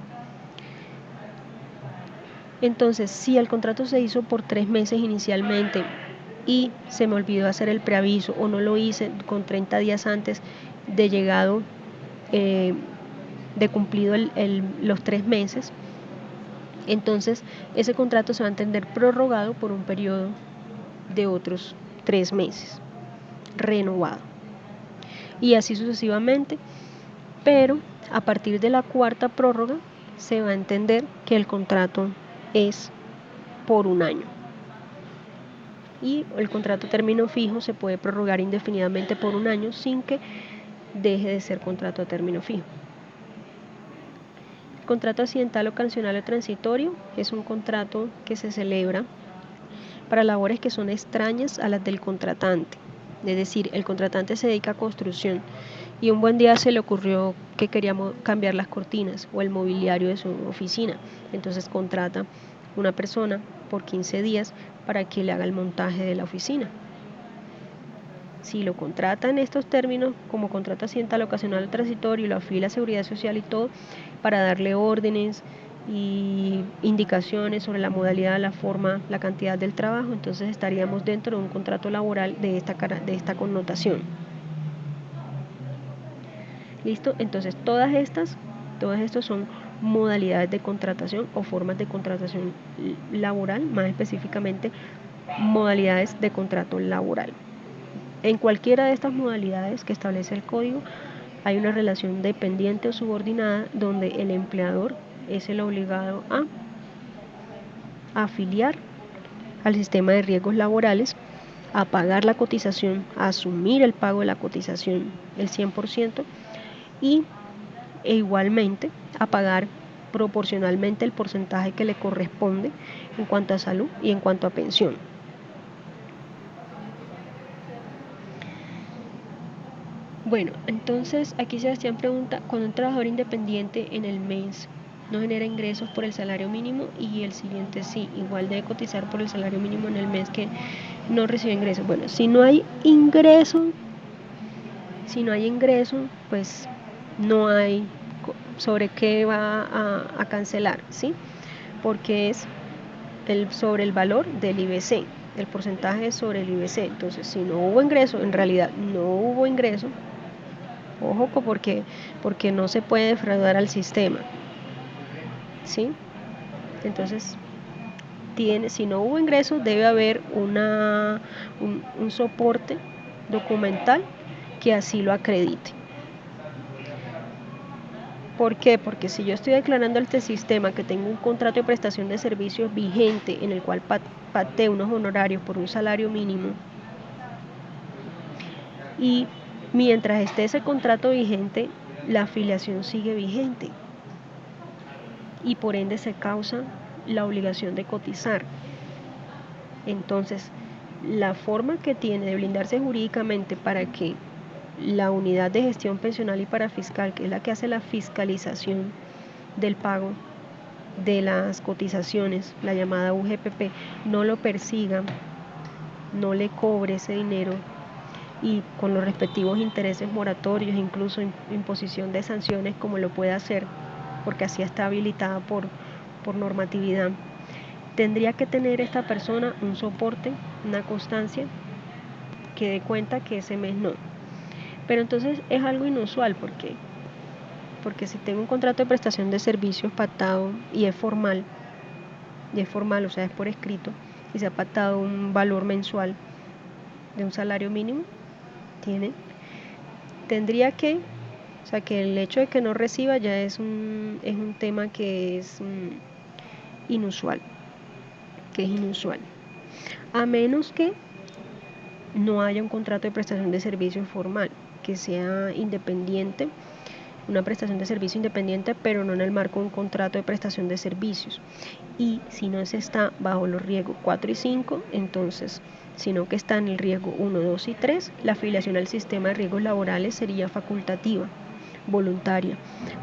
Speaker 1: Entonces, si el contrato se hizo por 3 meses inicialmente y se me olvidó hacer el preaviso, o no lo hice con 30 días antes de llegado, de cumplido los 3 meses, entonces ese contrato se va a entender prorrogado por un periodo de otros 3 meses, renovado, y así sucesivamente. Pero a partir de la 4ª prórroga se va a entender que el contrato es por un año, y el contrato a término fijo se puede prorrogar indefinidamente por un año sin que deje de ser contrato a término fijo. El contrato accidental, ocasional o transitorio es un contrato que se celebra para labores que son extrañas a las del contratante. Es decir, el contratante se dedica a construcción y un buen día se le ocurrió que queríamos cambiar las cortinas o el mobiliario de su oficina. Entonces contrata una persona por 15 días para que le haga el montaje de la oficina. Si lo contrata en estos términos, como contrato accidental, ocasional o transitorio, y lo afila a Seguridad Social y todo, para darle órdenes y indicaciones sobre la modalidad, la forma, la cantidad del trabajo, entonces estaríamos dentro de un contrato laboral de esta connotación. ¿Listo? Entonces todas estas son modalidades de contratación o formas de contratación laboral, más específicamente modalidades de contrato laboral. En cualquiera de estas modalidades que establece el código hay una relación dependiente o subordinada donde el empleador es el obligado a afiliar al sistema de riesgos laborales, a pagar la cotización, a asumir el pago de la cotización, el 100%, e igualmente a pagar proporcionalmente el porcentaje que le corresponde en cuanto a salud y en cuanto a pensión. Bueno, entonces aquí Sebastián pregunta, cuando un trabajador independiente en el mes no genera ingresos por el salario mínimo y el siguiente sí, igual debe cotizar por el salario mínimo en el mes que no recibe ingresos. Bueno, si no hay ingreso, pues no hay sobre qué va a cancelar, ¿sí? Porque es sobre el valor del IBC, el porcentaje sobre el IBC. Entonces, si no hubo ingreso, en realidad no hubo ingreso, ojo, porque no se puede defraudar al sistema, ¿sí? Entonces, si no hubo ingreso, debe haber un soporte documental que así lo acredite. ¿Por qué? Porque si yo estoy declarando ante el sistema que tengo un contrato de prestación de servicios vigente en el cual pacté unos honorarios por un salario mínimo, y mientras esté ese contrato vigente, la afiliación sigue vigente y por ende se causa la obligación de cotizar. Entonces, la forma que tiene de blindarse jurídicamente para que la unidad de gestión pensional y parafiscal, que es la que hace la fiscalización del pago de las cotizaciones, la llamada UGPP, no lo persiga, no le cobre ese dinero y con los respectivos intereses moratorios, incluso imposición de sanciones como lo puede hacer, porque así está habilitada por normatividad, tendría que tener esta persona un soporte, una constancia que dé cuenta que ese mes no. Pero entonces es algo inusual porque si tengo un contrato de prestación de servicios pactado y es formal, o sea, es por escrito, y se ha pactado un valor mensual de un salario mínimo, tendría que, o sea, que el hecho de que no reciba ya es un tema que es inusual, a menos que no haya un contrato de prestación de servicios formal, que sea independiente, una prestación de servicio independiente, pero no en el marco de un contrato de prestación de servicios. Y si no se está bajo los riesgos 4 y 5, entonces, sino que está en el riesgo 1, 2 y 3, la afiliación al sistema de riesgos laborales sería facultativa, voluntaria.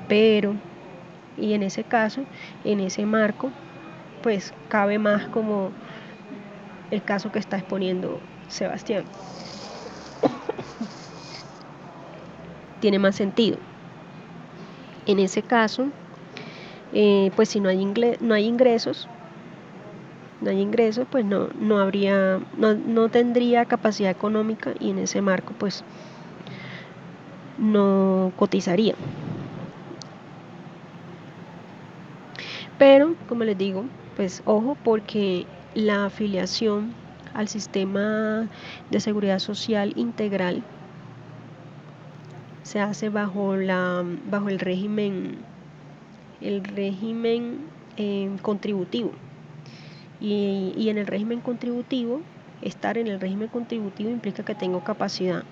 Speaker 1: Pero, y en ese caso, en ese marco, pues cabe más como el caso que está exponiendo Sebastián. Tiene más sentido. En ese caso, pues si no hay ingresos, pues no tendría capacidad económica y en ese marco pues no cotizaría. Pero, como les digo, pues ojo, porque la afiliación al sistema de seguridad social integral se hace bajo el régimen contributivo. Y en el régimen contributivo, estar en el régimen contributivo implica que tengo capacidad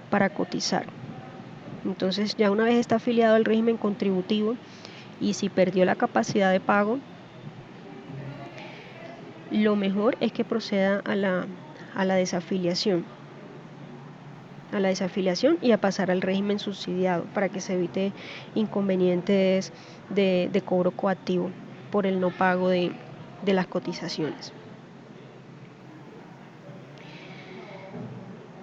Speaker 1: para cotizar. Entonces, ya una vez está afiliado al régimen contributivo y si perdió la capacidad de pago, lo mejor es que proceda a la desafiliación. Y a pasar al régimen subsidiado para que se evite inconvenientes de cobro coactivo por el no pago de las cotizaciones.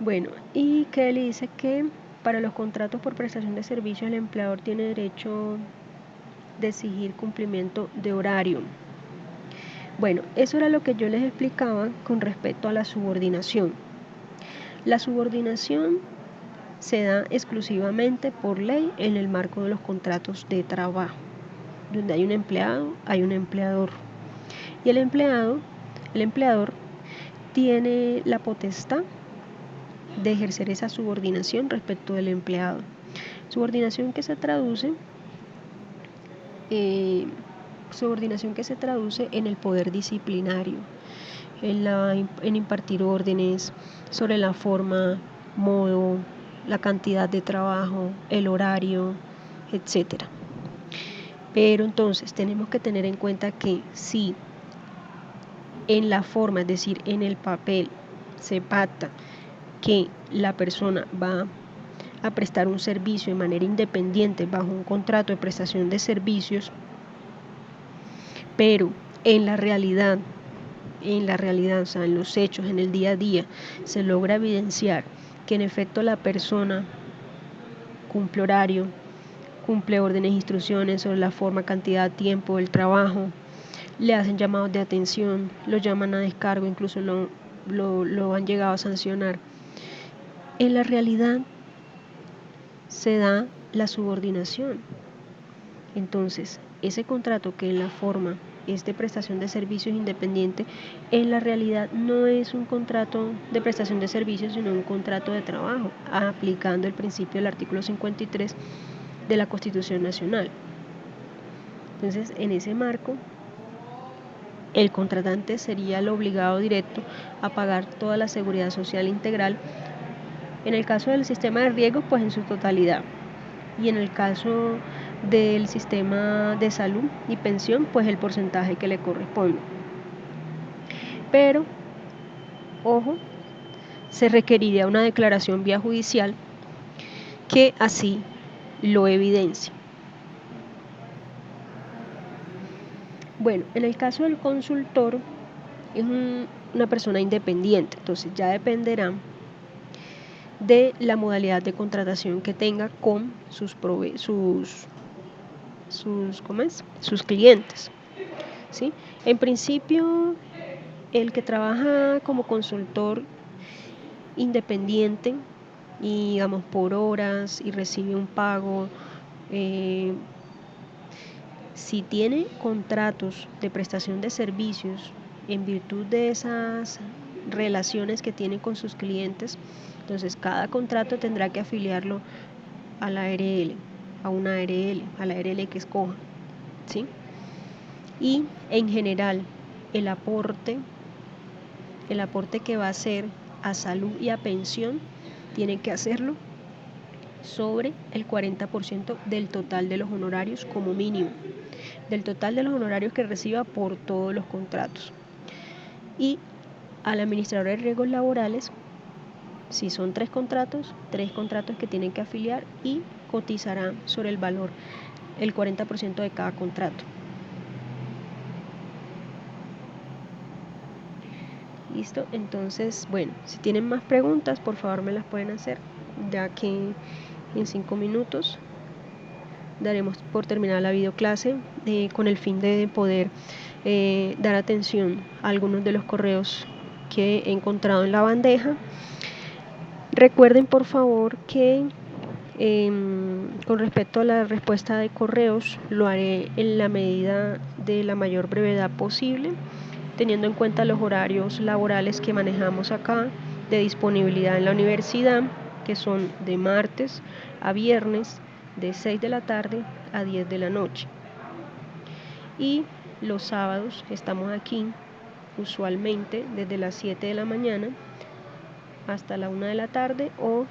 Speaker 1: Bueno, y Kelly dice que para los contratos por prestación de servicios el empleador tiene derecho de exigir cumplimiento de horario. Bueno, eso era lo que yo les explicaba con respecto a la subordinación. La subordinación se da exclusivamente por ley en el marco de los contratos de trabajo, donde hay un empleado, hay un empleador. Y el empleador tiene la potestad de ejercer esa subordinación respecto del empleado. Subordinación que se traduce en el poder disciplinario, en impartir órdenes sobre la forma, modo, la cantidad de trabajo, el horario, etc. Pero entonces tenemos que tener en cuenta que si en la forma, es decir, en el papel, se pacta que la persona va a prestar un servicio de manera independiente bajo un contrato de prestación de servicios, pero en la realidad, o sea, en los hechos, en el día a día, se logra evidenciar que en efecto la persona cumple horario, cumple órdenes e instrucciones sobre la forma, cantidad, tiempo del trabajo, le hacen llamados de atención, lo llaman a descargo, incluso lo han llegado a sancionar. En la realidad se da la subordinación. Entonces, ese contrato que en la forma es de prestación de servicios independiente, en la realidad no es un contrato de prestación de servicios, sino un contrato de trabajo, aplicando el principio del artículo 53 de la Constitución Nacional. Entonces, en ese marco, el contratante sería el obligado directo a pagar toda la seguridad social integral. En el caso del sistema de riesgo, pues en su totalidad. Y en el caso del sistema de salud y pensión, pues el porcentaje que le corresponde. Pero, ojo, se requeriría una declaración vía judicial que así lo evidencie. Bueno, en el caso del consultor, es una persona independiente, entonces ya dependerá de la modalidad de contratación que tenga con sus clientes, ¿sí? En principio, el que trabaja como consultor independiente y digamos por horas y recibe un pago, si tiene contratos de prestación de servicios en virtud de esas relaciones que tiene con sus clientes, entonces cada contrato tendrá que afiliarlo a la ARL, a una ARL, a la ARL que escoja, ¿sí? Y en general el aporte que va a hacer a salud y a pensión tiene que hacerlo sobre el 40% del total de los honorarios como mínimo, del total de los honorarios que reciba por todos los contratos. Y al administrador de riesgos laborales, si son 3 contratos que tienen que afiliar y cotizarán sobre el valor, el 40% de cada contrato. Listo, entonces, bueno, si tienen más preguntas, por favor me las pueden hacer, ya que en 5 minutos daremos por terminada la videoclase con el fin de poder dar atención a algunos de los correos que he encontrado en la bandeja. Recuerden por favor que con respecto a la respuesta de correos lo haré en la medida de la mayor brevedad posible, teniendo en cuenta los horarios laborales que manejamos acá de disponibilidad en la universidad, que son de martes a viernes de 6 de la tarde a 10 de la noche. Y los sábados estamos aquí usualmente desde las 7 de la mañana hasta la 1 de la tarde o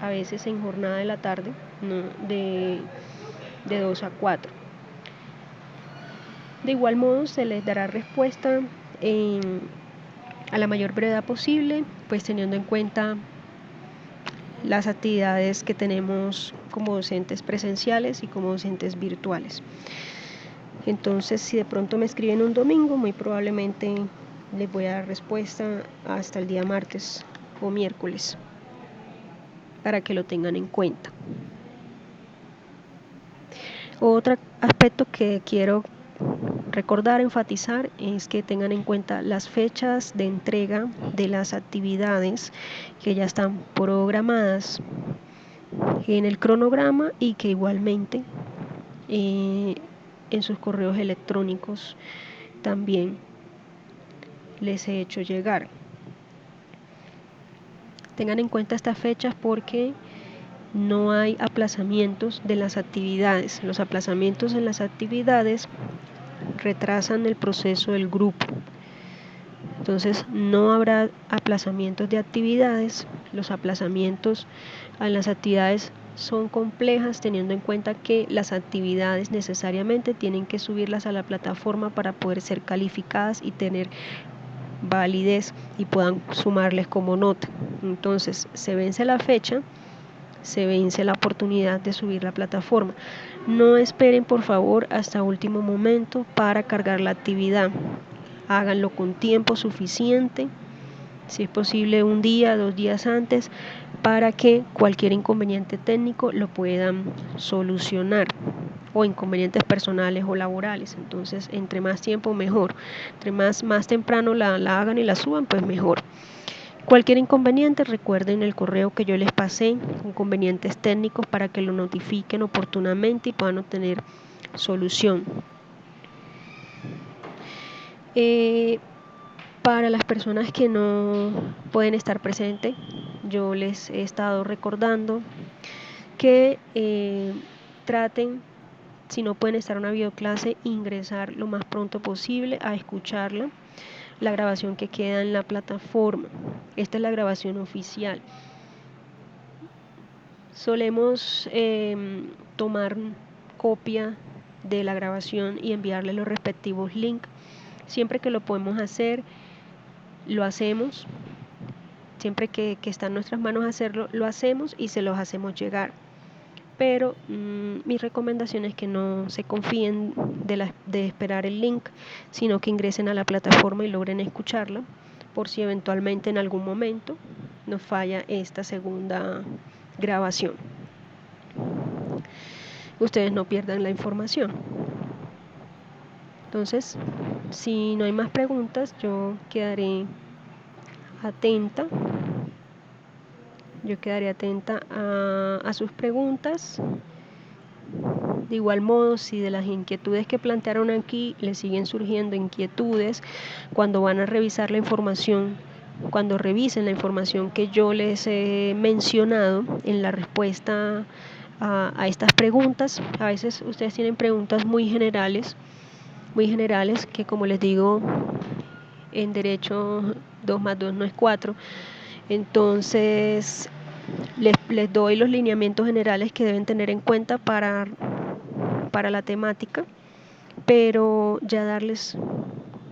Speaker 1: a veces en jornada de la tarde, ¿no? de 2 a 4. De igual modo se les dará respuesta a la mayor brevedad posible, pues teniendo en cuenta las actividades que tenemos como docentes presenciales y como docentes virtuales. Entonces, si de pronto me escriben un domingo, muy probablemente les voy a dar respuesta hasta el día martes o miércoles, para que lo tengan en cuenta. Otro aspecto que quiero recordar, enfatizar, es que tengan en cuenta las fechas de entrega de las actividades que ya están programadas en el cronograma y que igualmente en sus correos electrónicos también les he hecho llegar. Tengan en cuenta estas fechas porque no hay aplazamientos de las actividades. Los aplazamientos en las actividades retrasan el proceso del grupo. Entonces no habrá aplazamientos de actividades. Los aplazamientos en las actividades son complejas, teniendo en cuenta que las actividades necesariamente tienen que subirlas a la plataforma para poder ser calificadas y tener validez y puedan sumarles como nota. Entonces se vence la fecha, se vence la oportunidad de subir la plataforma. No esperen por favor hasta último momento para cargar la actividad. Háganlo con tiempo suficiente, si es posible 1 día, 2 días antes, para que cualquier inconveniente técnico lo puedan solucionar, o inconvenientes personales o laborales. Entonces, entre más tiempo mejor, entre más temprano la hagan y la suban, pues mejor. Cualquier inconveniente, recuerden el correo que yo les pasé, inconvenientes técnicos, para que lo notifiquen oportunamente y puedan obtener solución. Para las personas que no pueden estar presentes, yo les he estado recordando que traten, si no pueden estar en una videoclase, ingresar lo más pronto posible a escucharla, la grabación que queda en la plataforma. Esta es la grabación oficial. Solemos tomar copia de la grabación y enviarle los respectivos links. Siempre que lo podemos hacer, lo hacemos. Siempre que está en nuestras manos hacerlo, lo hacemos y se los hacemos llegar. Pero mi recomendación es que no se confíen de esperar el link, sino que ingresen a la plataforma y logren escucharla, por si eventualmente en algún momento nos falla esta segunda grabación. Ustedes no pierdan la información. Entonces, si no hay más preguntas, yo quedaré atenta. A sus preguntas. De igual modo, si de las inquietudes que plantearon aquí les siguen surgiendo inquietudes cuando van a revisar la información, cuando revisen la información que yo les he mencionado en la respuesta a estas preguntas, a veces ustedes tienen preguntas muy generales que, como les digo, en derecho 2 más 2 no es 4. Entonces les doy los lineamientos generales que deben tener en cuenta para la temática, pero ya darles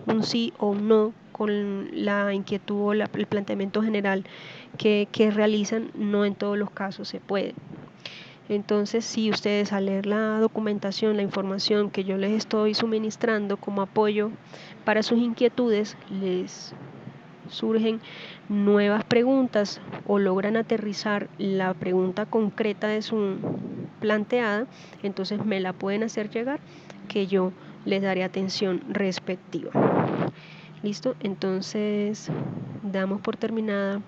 Speaker 1: un sí o un no con la inquietud o el planteamiento general que realizan, no en todos los casos se puede. Entonces, si ustedes, al leer la documentación, la información que yo les estoy suministrando como apoyo para sus inquietudes, les surgen nuevas preguntas o logran aterrizar la pregunta concreta de su planteada, entonces me la pueden hacer llegar, que yo les daré atención respectiva. Listo, entonces damos por terminada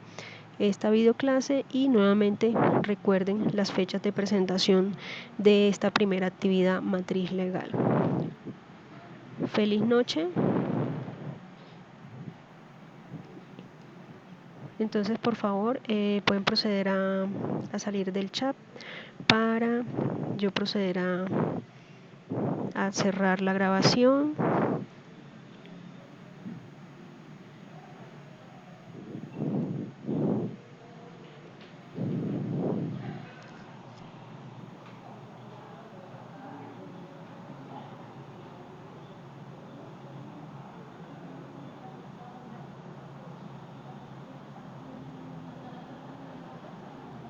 Speaker 1: esta videoclase y nuevamente recuerden las fechas de presentación de esta primera actividad matriz legal. Feliz noche. Entonces, por favor, pueden proceder a salir del chat para yo proceder a cerrar la grabación.